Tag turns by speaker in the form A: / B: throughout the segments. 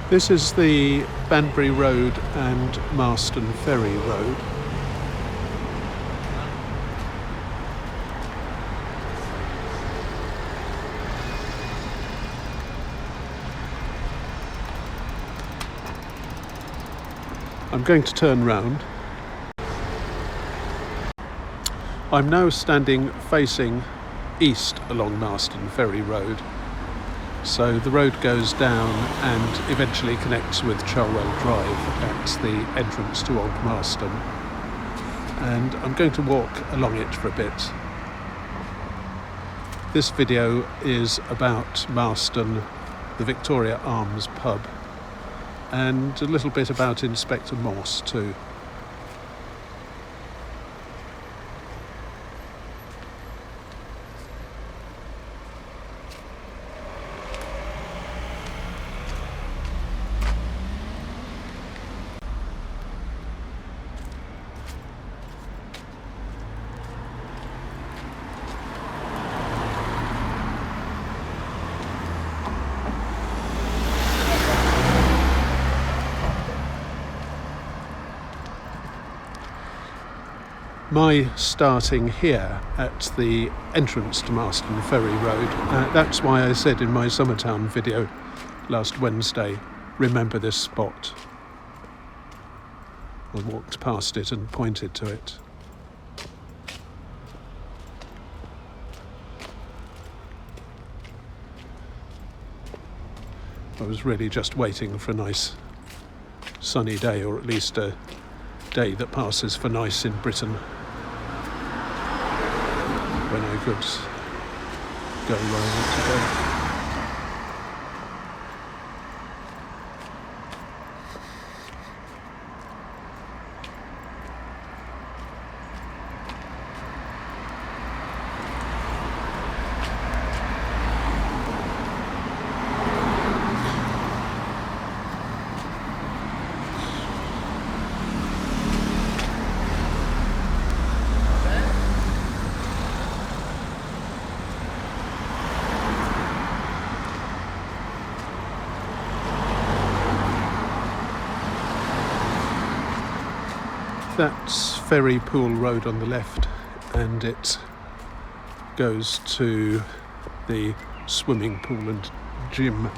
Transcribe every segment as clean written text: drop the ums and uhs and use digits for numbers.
A: This is the Banbury Road and Marston Ferry Road. I'm going to turn round. I'm now standing facing east along Marston Ferry Road. So the road goes down and eventually connects with Charwell Drive at the entrance to Old Marston. And I'm going to walk along it for a bit. This video is about Marston, the Victoria Arms pub, and a little bit about Inspector Morse too. My starting here at the entrance to Marston Ferry Road, that's why I said in my Summertown video last Wednesday, remember this spot. I walked past it and pointed to it. I was really just waiting for a nice sunny day, or at least a day that passes for nice in Britain, when I could go where I want to go. That's Ferry Pool Road on the left, and it goes to the swimming pool and gym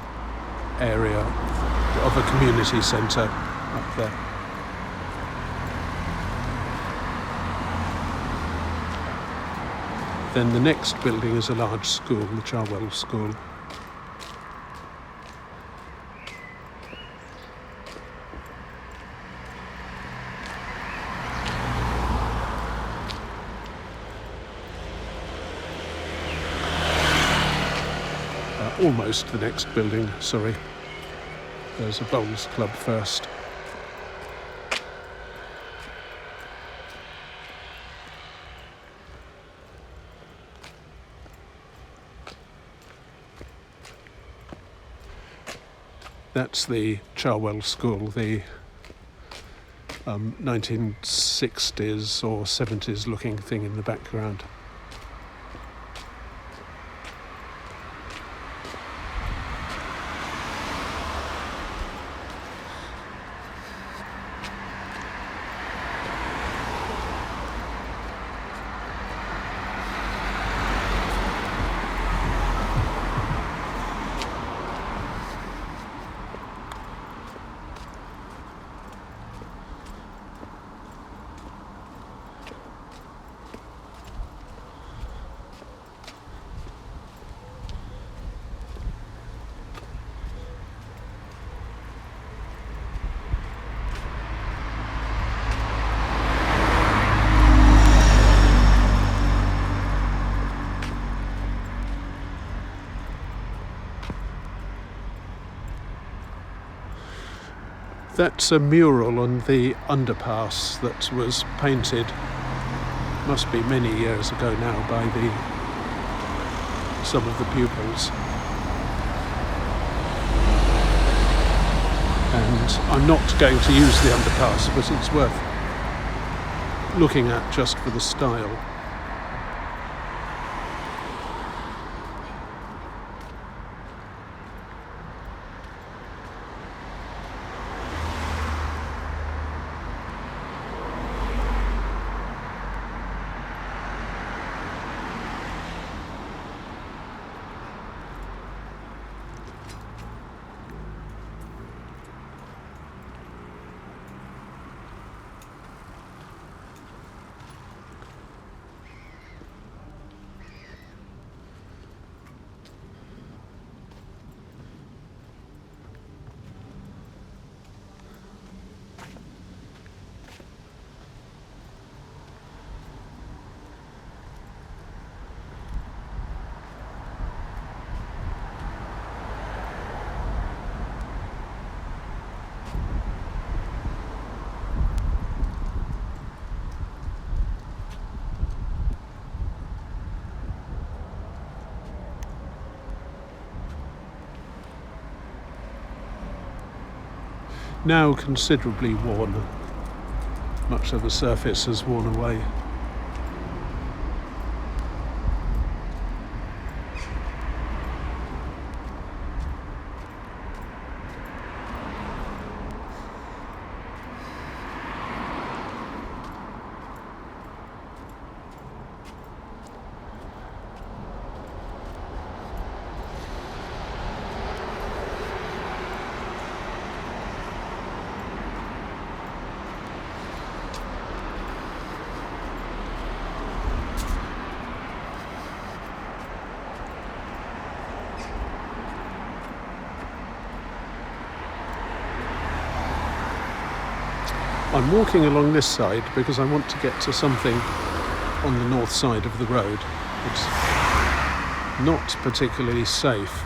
A: area of a community centre up there. Then the next building is a large school, the Charwell School. Almost the next building, sorry. There's a bowls club first. That's the Charwell School, the 1960s or 70s looking thing in the background. That's a mural on the underpass that was painted, must be many years ago now, by some of the pupils. And I'm not going to use the underpass, but it's worth looking at just for the style. now considerably worn. Much of the surface has worn away. I'm walking along this side because I want to get to something on the north side of the road. It's not particularly safe.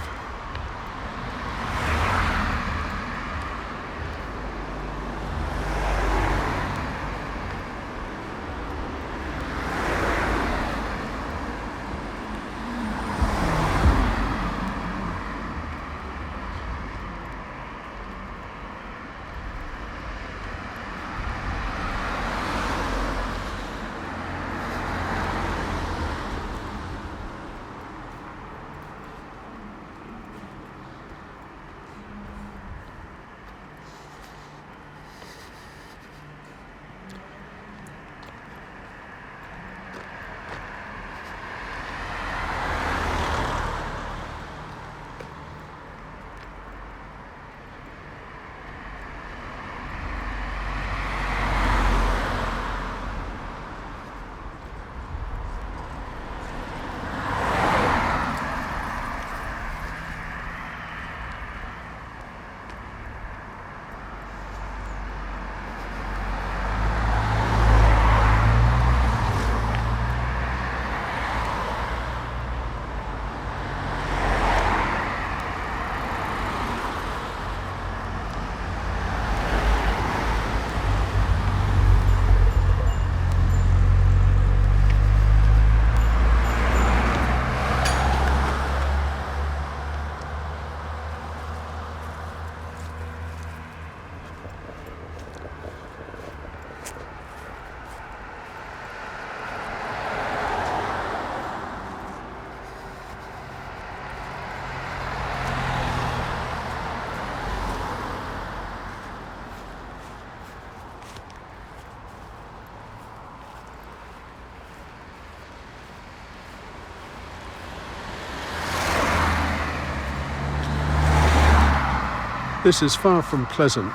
A: This is far from pleasant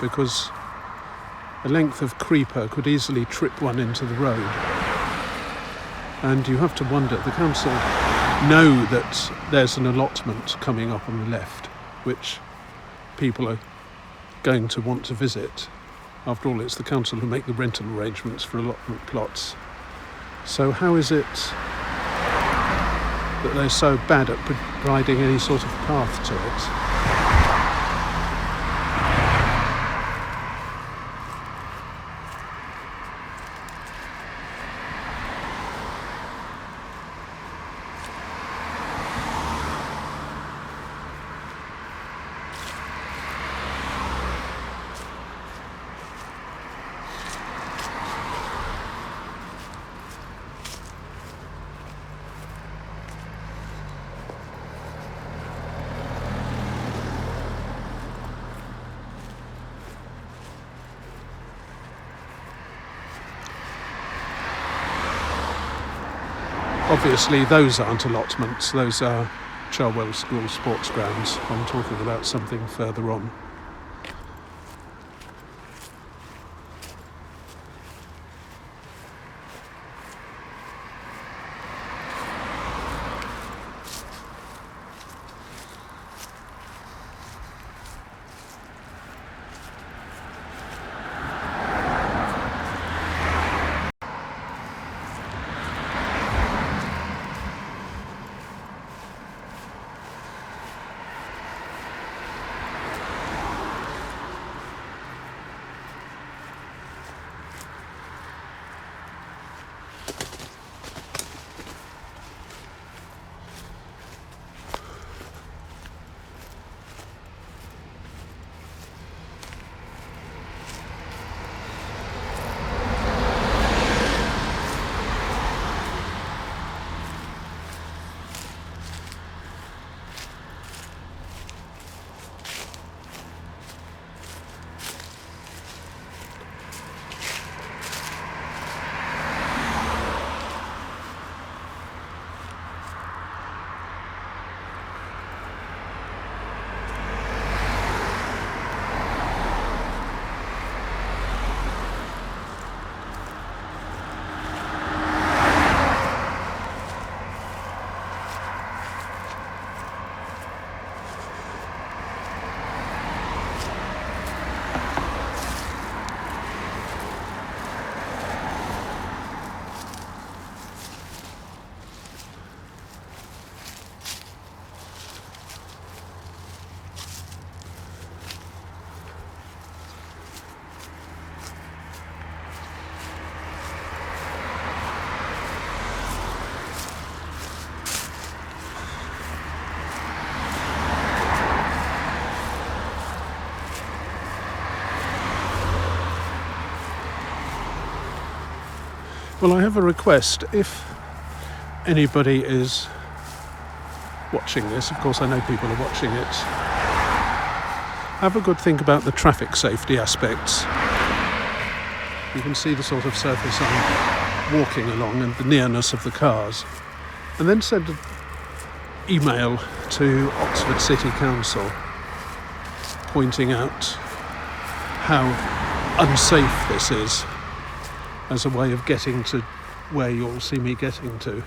A: because a length of creeper could easily trip one into the road. And you have to wonder, the council know that there's an allotment coming up on the left, which people are going to want to visit. After all, it's the council who make the rental arrangements for allotment plots. So how is it that they're so bad at providing any sort of path to it? Obviously, those aren't allotments, those are Charwell School sports grounds. I'm talking about something further on. Well, I have a request. If anybody is watching this, of course I know people are watching it, have a good think about the traffic safety aspects. You can see the sort of surface I'm walking along and the nearness of the cars. And then send an email to Oxford City Council pointing out how unsafe this is as a way of getting to where you'll see me getting to.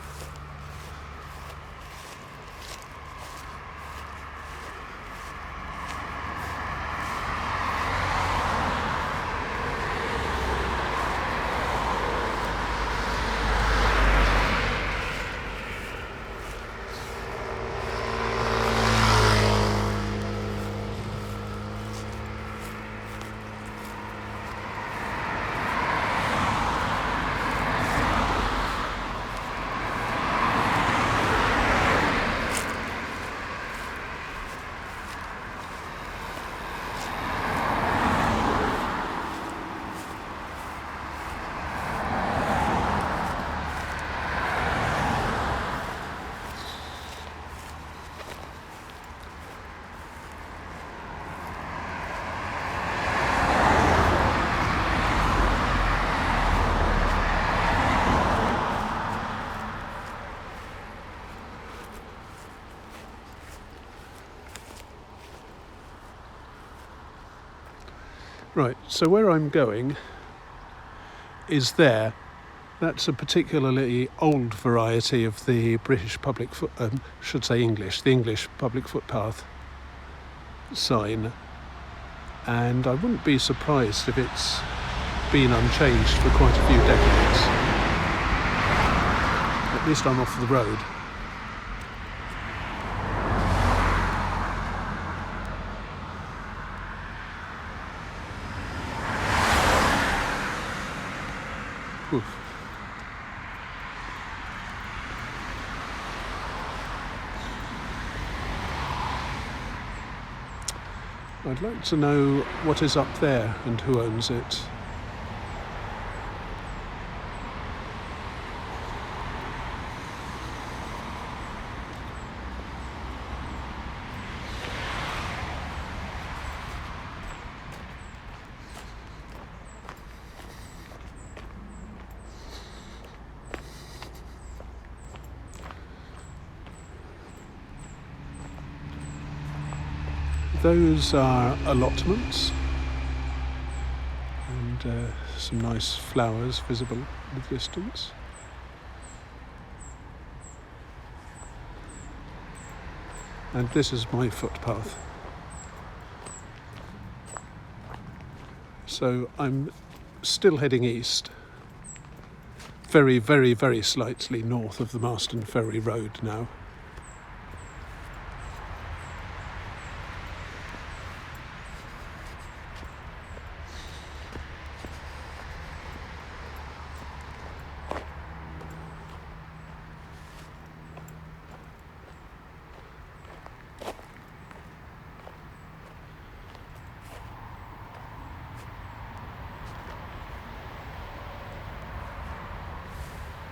A: Right, so where I'm going is there. That's a particularly old variety of the British public the English public footpath sign. And I wouldn't be surprised if it's been unchanged for quite a few decades. At least I'm off the road. Oof. I'd like to know what is up there and who owns it. Those are allotments and some nice flowers visible in the distance. And this is my footpath. So I'm still heading east, very, very, very slightly north of the Marston Ferry Road now.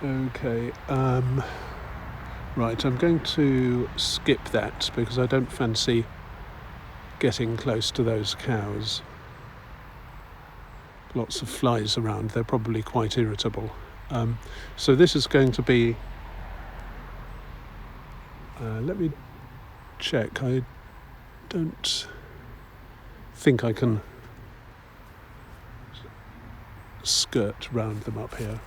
A: Okay, right, I'm going to skip that because I don't fancy getting close to those cows. Lots of flies around, they're probably quite irritable. So this is going to be, let me check, I don't think I can skirt round them up here.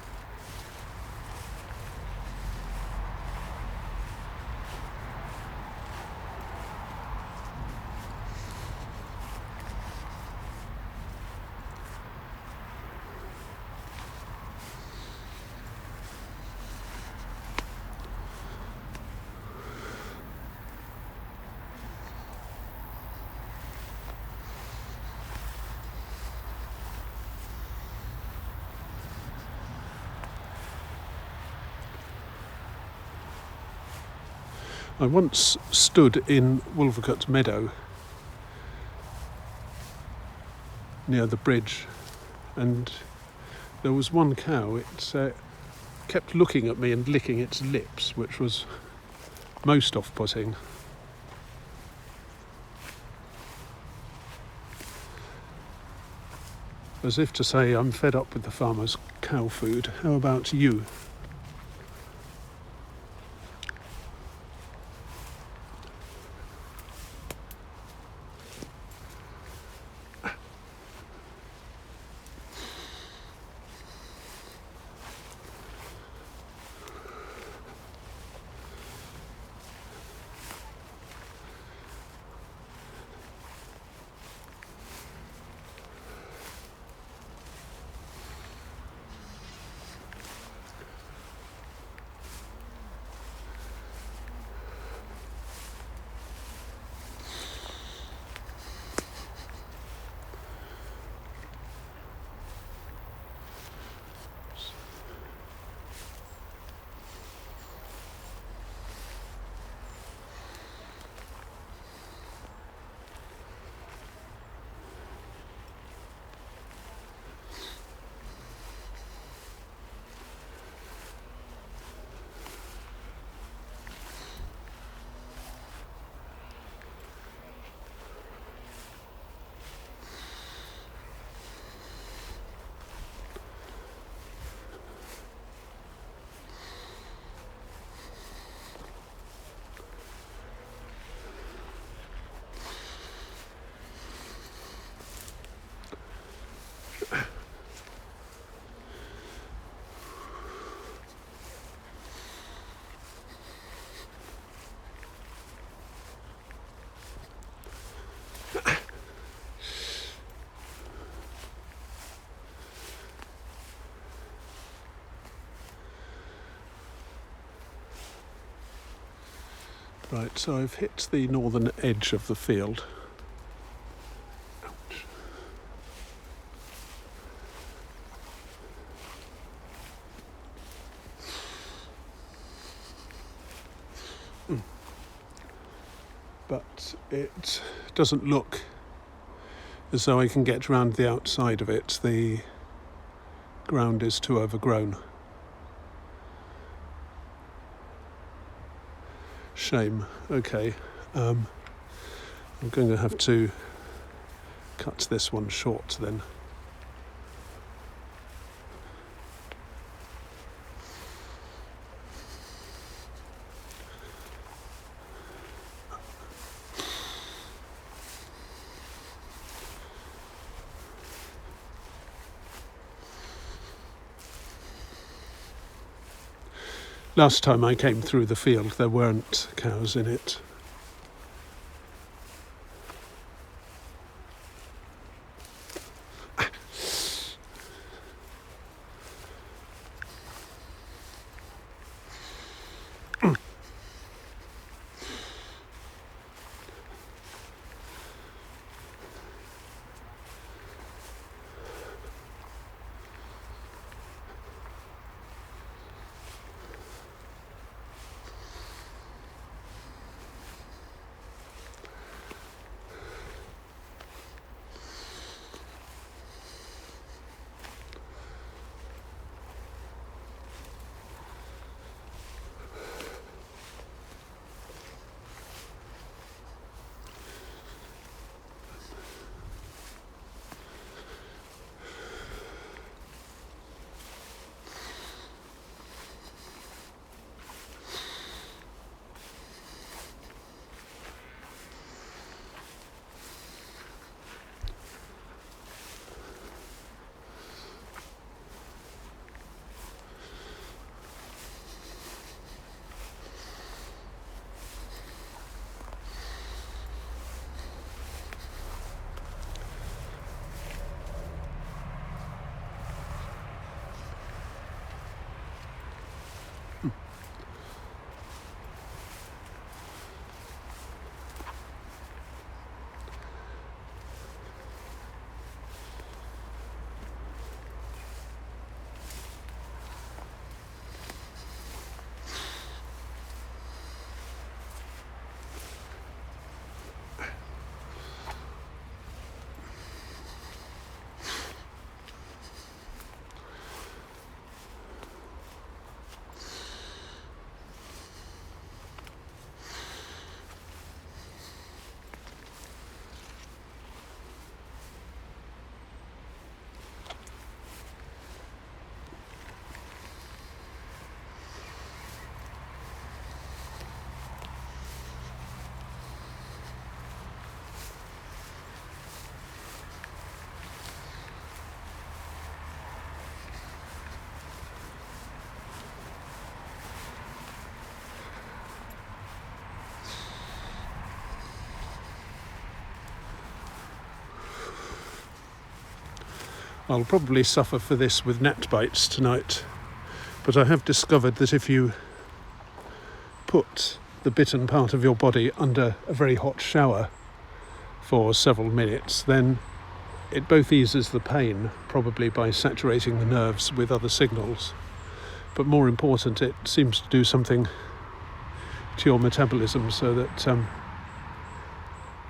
A: I once stood in Wolvercote Meadow near the bridge, and there was one cow. kept looking at me and licking its lips, which was most off-putting. As if to say, I'm fed up with the farmer's cow food. How about you? Right, so I've hit the northern edge of the field. Ouch. But it doesn't look as though I can get round the outside of it. The ground is too overgrown. Shame. Okay. I'm going to have to cut this one short then. Last time I came through the field, there weren't cows in it. I'll probably suffer for this with gnat bites tonight, but I have discovered that if you put the bitten part of your body under a very hot shower for several minutes, then it both eases the pain, probably by saturating the nerves with other signals, but more important, it seems to do something to your metabolism so that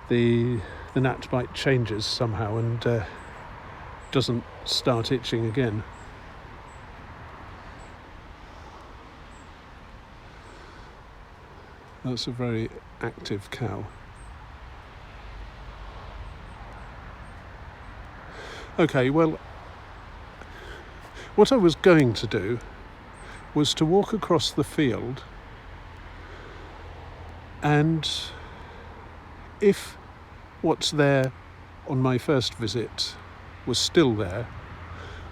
A: the gnat bite changes somehow and doesn't start itching again. That's a very active cow. Okay, well, what I was going to do was to walk across the field, and if what's there on my first visit was still there,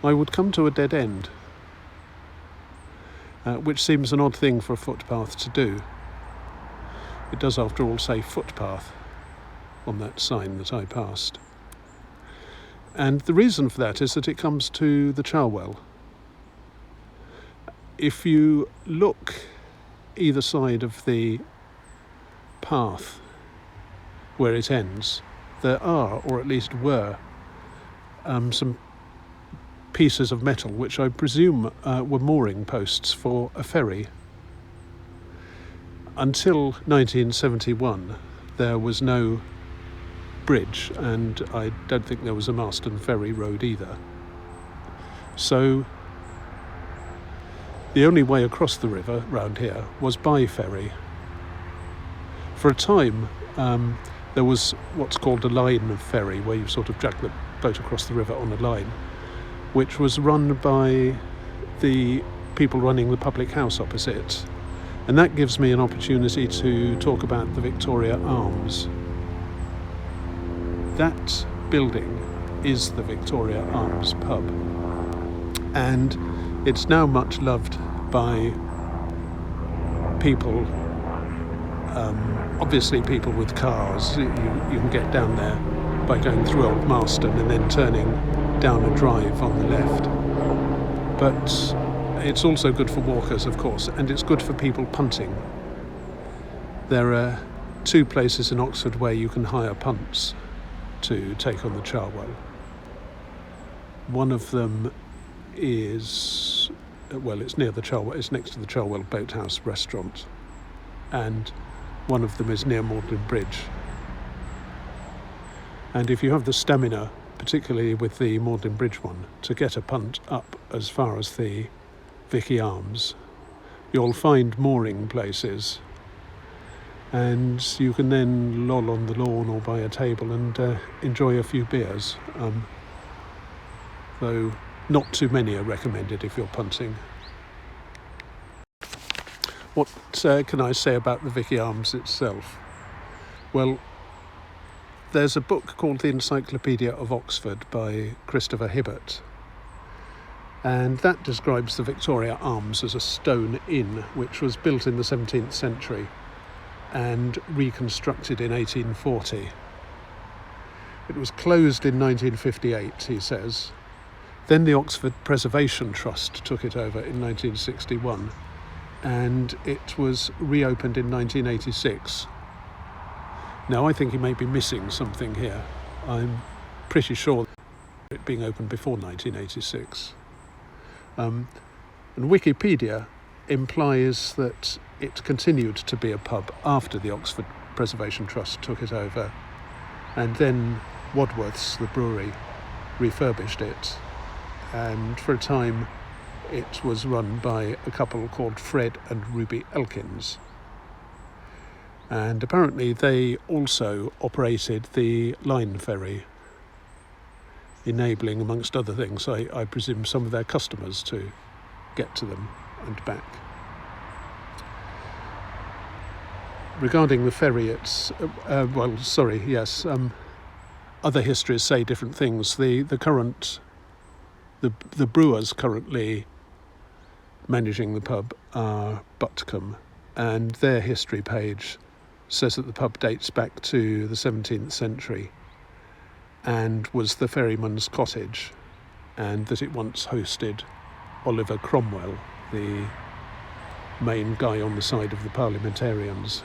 A: I would come to a dead end, which seems an odd thing for a footpath to do. It does, after all, say footpath on that sign that I passed. And the reason for that is that it comes to the Charwell. If you look either side of the path where it ends, there are, or at least were, some pieces of metal which I presume were mooring posts for a ferry. Until 1971, there was no bridge, and I don't think there was a Marston Ferry Road either. So the only way across the river round here was by ferry. For a time, there was what's called a line of ferry, where you sort of drag the boat across the river on a line, which was run by the people running the public house opposite. And that gives me an opportunity to talk about the Victoria Arms. That building is the Victoria Arms pub, and it's now much loved by people, obviously people with cars. You can get down there by going through Old Marston and then turning down a drive on the left. But it's also good for walkers, of course, and it's good for people punting. There are two places in Oxford where you can hire punts to take on the Charwell. One of them is, well, it's near the Charwell, it's next to the Charwell Boathouse restaurant, and one of them is near Magdalen Bridge. And if you have the stamina, particularly with the Magdalen Bridge one, to get a punt up as far as the Vicky Arms, you'll find mooring places, and you can then loll on the lawn or by a table and enjoy a few beers, though not too many are recommended if you're punting. What can I say about the Vicky Arms itself? Well, there's a book called The Encyclopedia of Oxford by Christopher Hibbert, and that describes the Victoria Arms as a stone inn which was built in the 17th century and reconstructed in 1840. It was closed in 1958, he says. Then the Oxford Preservation Trust took it over in 1961, and it was reopened in 1986. Now, I think he may be missing something here. I'm pretty sure it being opened before 1986. And Wikipedia implies that it continued to be a pub after the Oxford Preservation Trust took it over, and then Wadworth's, the brewery, refurbished it, and for a time it was run by a couple called Fred and Ruby Elkins. And apparently they also operated the line ferry, enabling, amongst other things, I presume, some of their customers to get to them and back. Regarding the ferry, it's other histories say different things. The brewers currently managing the pub are Butcombe, and their history page says that the pub dates back to the 17th century and was the ferryman's cottage, and that it once hosted Oliver Cromwell, the main guy on the side of the parliamentarians,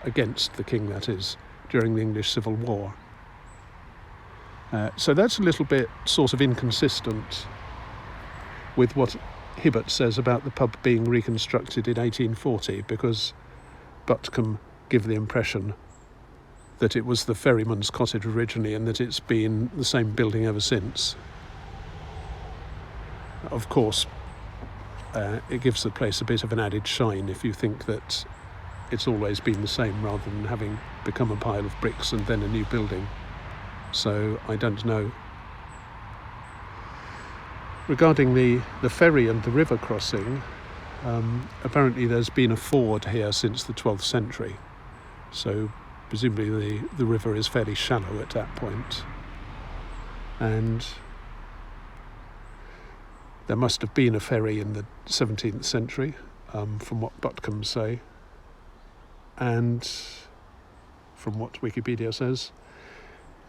A: against the king, that is, during the English Civil War. So that's a little bit sort of inconsistent with what Hibbert says about the pub being reconstructed in 1840, because Butcombe give the impression that it was the ferryman's cottage originally and that it's been the same building ever since. Of course, it gives the place a bit of an added shine if you think that it's always been the same rather than having become a pile of bricks and then a new building. So I don't know. Regarding the ferry and the river crossing, apparently there's been a ford here since the 12th century. So presumably the river is fairly shallow at that point. And there must have been a ferry in the 17th century, from what Butcombe say, and from what Wikipedia says.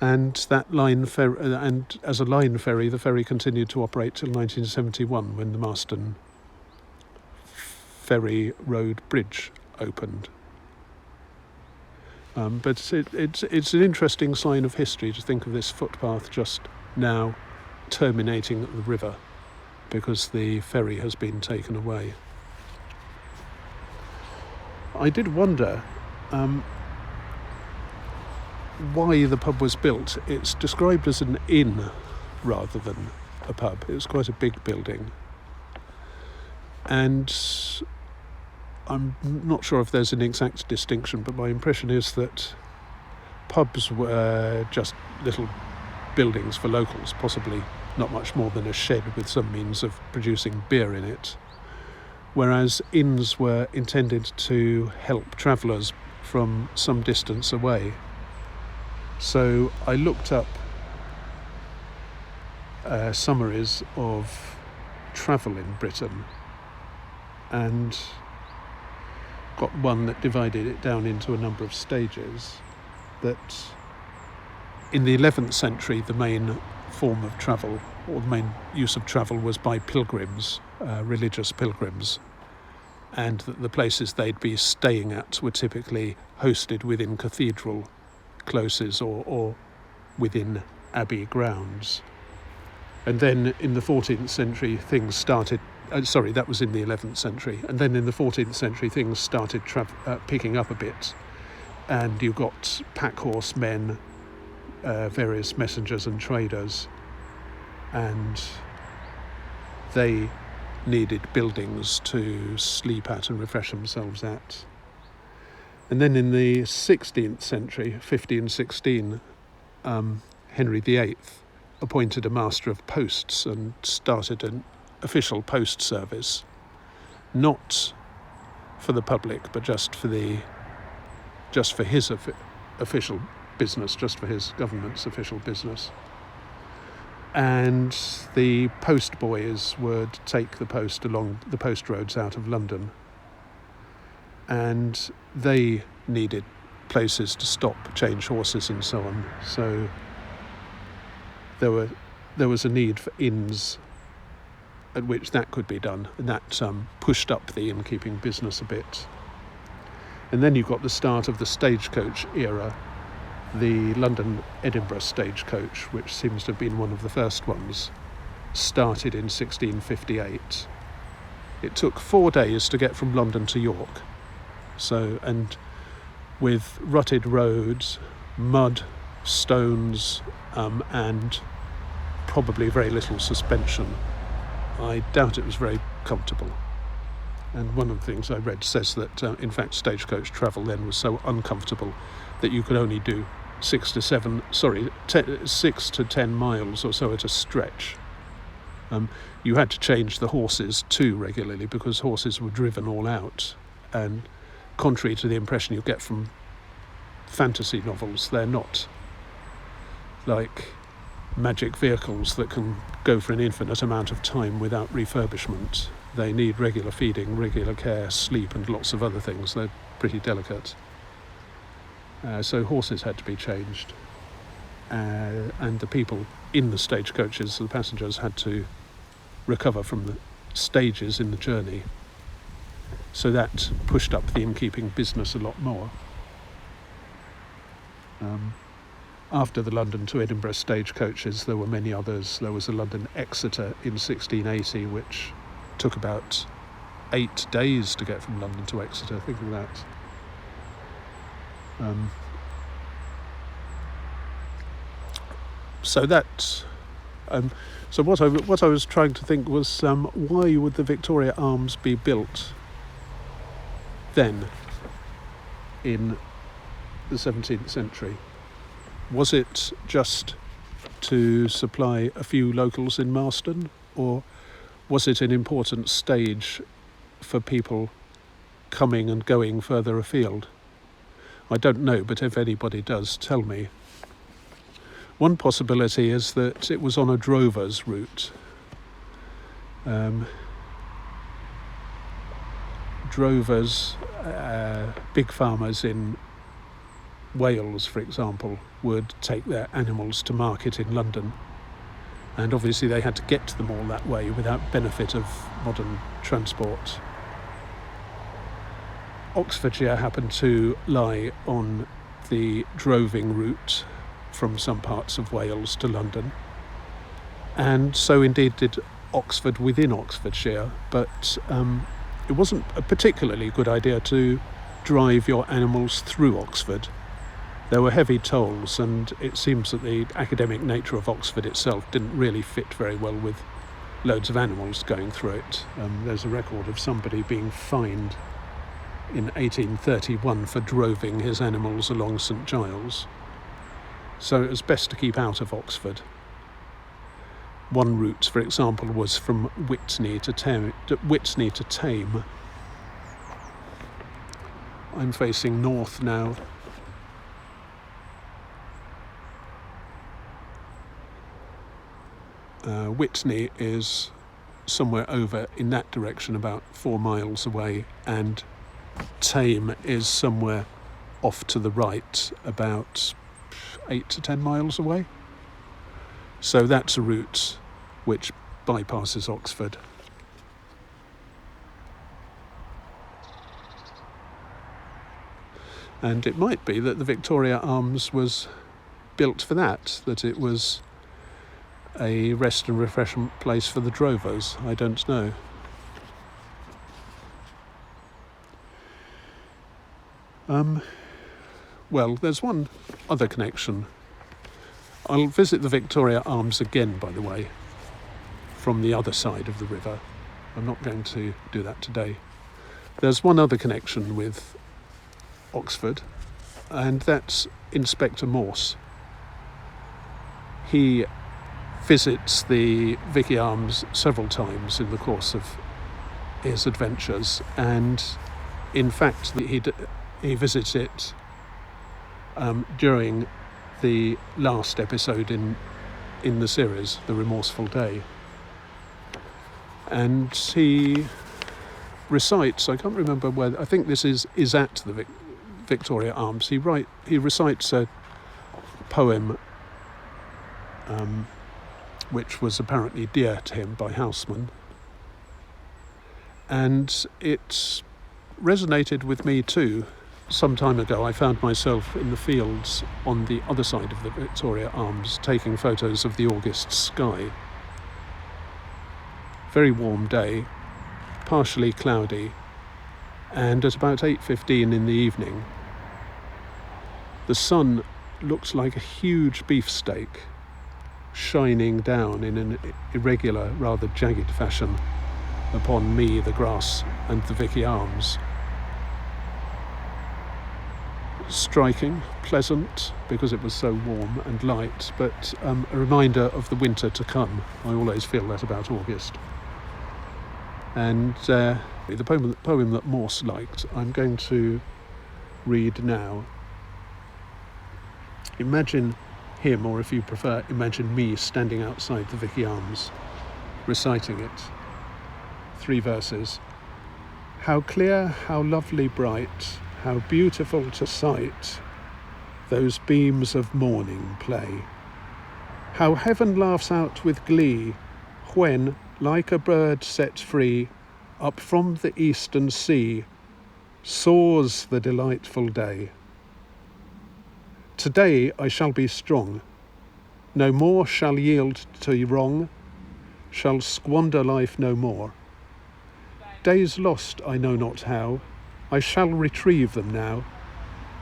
A: And that line and as a line ferry, the ferry continued to operate till 1971, when the Marston Ferry Road bridge opened. But it's an interesting sign of history to think of this footpath just now terminating at the river, because the ferry has been taken away. I did wonder why the pub was built. It's described as an inn rather than a pub. It's quite a big building. And I'm not sure if there's an exact distinction, but my impression is that pubs were just little buildings for locals, possibly not much more than a shed with some means of producing beer in it, whereas inns were intended to help travellers from some distance away. So I looked up summaries of travel in Britain and got one that divided it down into a number of stages. That in the 11th century, the main form of travel, or the main use of travel, was by pilgrims, religious pilgrims, and that the places they'd be staying at were typically hosted within cathedral closes or within abbey grounds. And then in the 14th century things started, that was in the 11th century, and then in the 14th century things started picking up a bit, and you got pack horse men, various messengers and traders, and they needed buildings to sleep at and refresh themselves at. And then in the 16th century, 1516, Henry VIII appointed a master of posts and started an official post service, not for the public, but just for his official business, just for his government's official business. And the post boys would take the post along the post roads out of London, and they needed places to stop, change horses and so on. So there was a need for inns at which that could be done, and that pushed up the innkeeping business a bit. And then you've got the start of the stagecoach era, the London-Edinburgh stagecoach, which seems to have been one of the first ones, started in 1658. It took 4 days to get from London to York. So, and with rutted roads, mud, stones, and probably very little suspension, I doubt it was very comfortable. And one of the things I read says that, in fact, stagecoach travel then was so uncomfortable that you could only do 6 to 10 miles or so at a stretch. You had to change the horses too regularly, because horses were driven all out, and contrary to the impression you get from fantasy novels, they're not like magic vehicles that can go for an infinite amount of time without refurbishment. They need regular feeding, regular care, sleep, and lots of other things. They're pretty delicate. So horses had to be changed, and the people in the stagecoaches, the passengers had to recover from the stages in the journey. So that pushed up the innkeeping business a lot more. After the London to Edinburgh stagecoaches, there were many others. There was a London Exeter in 1680, which took about 8 days to get from London to Exeter. Think of that. So what I was trying to think was, why would the Victoria Arms be built then in the 17th century? Was it just to supply a few locals in Marston, or was it an important stage for people coming and going further afield? I don't know, but if anybody does, tell me. One possibility is that it was on a drover's route. Drovers, big farmers in Wales, for example, would take their animals to market in London, and obviously they had to get to them all that way without benefit of modern transport. Oxfordshire happened to lie on the droving route from some parts of Wales to London, and so indeed did Oxford within Oxfordshire, but it wasn't a particularly good idea to drive your animals through Oxford. There were heavy tolls, and it seems that the academic nature of Oxford itself didn't really fit very well with loads of animals going through it. There's a record of somebody being fined in 1831 for droving his animals along St Giles. So it was best to keep out of Oxford. One route, for example, was from Whitney to Thame. I'm facing north now. Whitney is somewhere over in that direction, about 4 miles away, and Thame is somewhere off to the right, about 8 to 10 miles away. So that's a route which bypasses Oxford. And it might be that the Victoria Arms was built for that it was a rest and refreshment place for the drovers. I don't know. Well, there's one other connection. I'll visit the Victoria Arms again, by the way, from the other side of the river. I'm not going to do that today. There's one other connection with Oxford, and that's Inspector Morse. He visits the Vicky Arms several times in the course of his adventures, and in fact he visits it during the last episode in the series, The Remorseful Day. And he recites, I can't remember where, I think this is at the Victoria Arms. He recites a poem which was apparently dear to him by Houseman. And it resonated with me too. Some time ago I found myself in the fields on the other side of the Victoria Arms taking photos of the August sky. Very warm day, partially cloudy, and at about 8:15 in the evening the sun looked like a huge beefsteak shining down in an irregular, rather jagged fashion upon me, the grass, and the Vicky Arms. Striking, pleasant, because it was so warm and light, but a reminder of the winter to come. I always feel that about August. And the poem that Morse liked, I'm going to read now. Imagine him, or if you prefer, imagine me standing outside the Vicky Arms, reciting it. 3 verses. How clear, how lovely bright, how beautiful to sight, those beams of morning play. How heaven laughs out with glee when, like a bird set free, up from the eastern sea soars the delightful day. Today I shall be strong, no more shall yield to wrong, shall squander life no more. Days lost I know not how, I shall retrieve them now.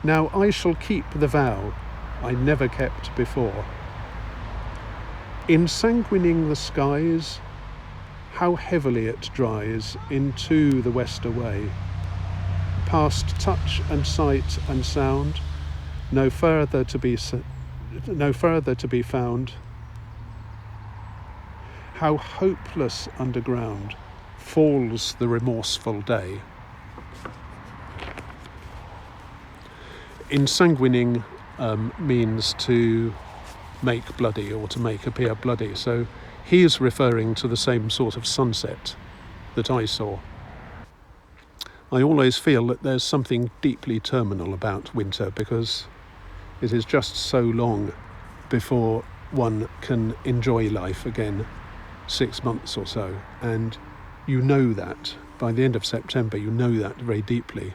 A: Now I shall keep the vow I never kept before. Ensanguining the skies, how heavily it dries into the west away, past touch and sight and sound, no further to be found. How hopeless underground falls the remorseful day. Ensanguining means to make bloody or to make appear bloody. So he is referring to the same sort of sunset that I saw. I always feel that there's something deeply terminal about winter because it is just so long before one can enjoy life again, 6 months or so. And you know that by the end of September, you know that very deeply,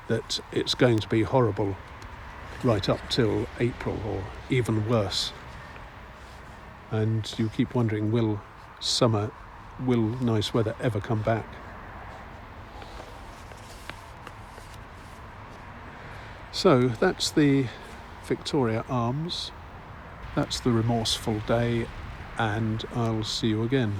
A: that it's going to be horrible right up till April or even worse. And you keep wondering, will nice weather ever come back? So that's the Victoria Arms, that's the Remorseful Day, and I'll see you again.